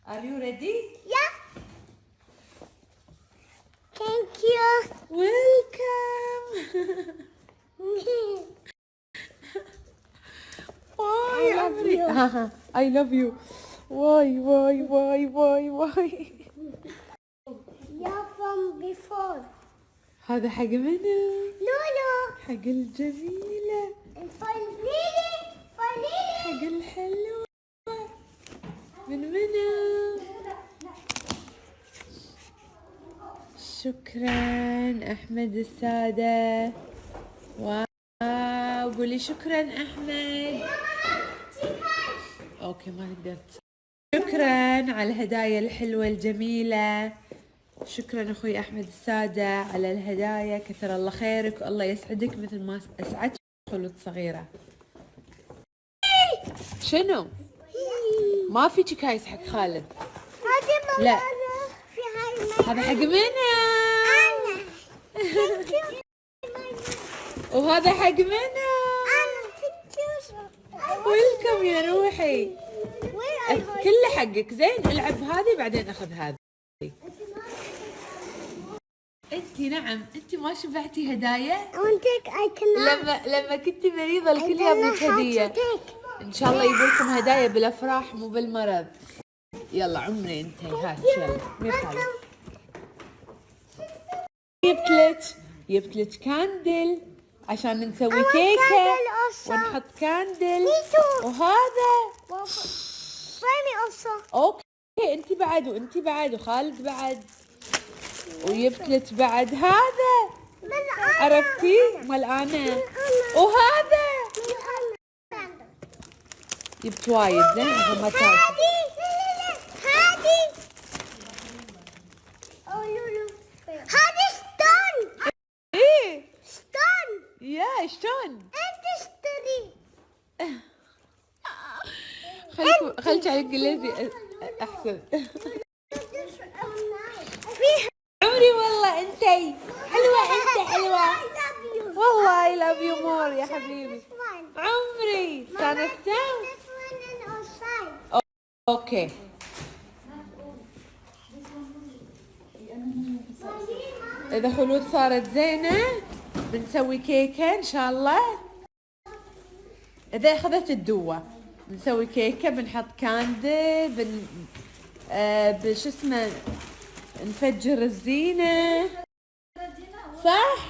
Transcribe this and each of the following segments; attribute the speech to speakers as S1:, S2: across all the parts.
S1: Are you ready?
S2: Yeah. Thank you.
S1: Welcome. Why,
S2: I love you.
S1: I love you. Why?
S2: You're from before.
S1: هذا حق منو؟
S2: Lulu.
S1: حق الجميلة.
S2: And for Lily. For Lily.
S1: حق الحلوة. من منو؟ شكرا أحمد السادة. واو، قولي شكرا أحمد. أوكي ما تقدر. شكرا على الهدايا الحلوة الجميلة. شكرا أخوي أحمد السادة على الهدايا، كثر الله خيرك والله يسعدك مثل ما أسعدت خلود صغيرة. شنو؟ ما في كايس حق خالد. لا. هذا حق منى. وهذا حق منى. ويلكم يا روحي. كله حقك. زين العب هذه بعدين اخذ هذه. انتي نعم انتي ما شبعتي هدايا؟ لما كنتي مريضة الكل يابلك هدية. ان شاء الله يجيبولكم هدايا بالافراح مو بالمرض. يلا عمري انتي هات يلا مي خالد. جبتلك كاندل عشان نسوي كيكة ونحط كاندل. وهذا اوكي انتي بعد وانتي بعد وخالد بعد. وجبتلك بعد هذا عرفتي مال انا. وهذا جبت وايد. زين ما تعرفي.
S2: هذه ستون.
S1: ايه
S2: ستون.
S1: يا شلون؟
S2: انت اشتري.
S1: خليك على الانجليزي احسن. عمري والله انتي حلوة. انت حلوة والله. I love you more يا حبيبي. عمري استانستوا. اوكي اذا خلود صارت زينة بنسوي كيكة ان شاء الله. اذا اخذت الدوة بنسوي كيكة، بنحط كاندل، بش اسمه نفجر الزينة. صح؟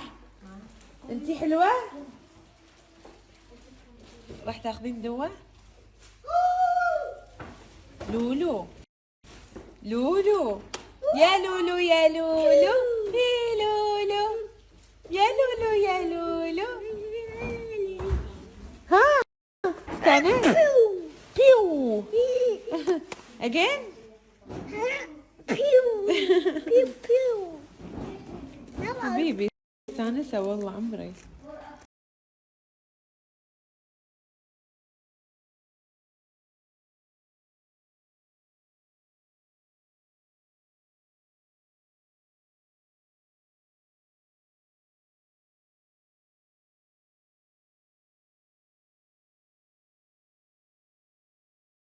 S1: انتي حلوة؟ راح تاخذين دواء؟ لولو لولو يا لولو يا لولو يا لولو يا لولو يا لولو. ها استنى. بيو again. حبيبي استانسة والله عمري.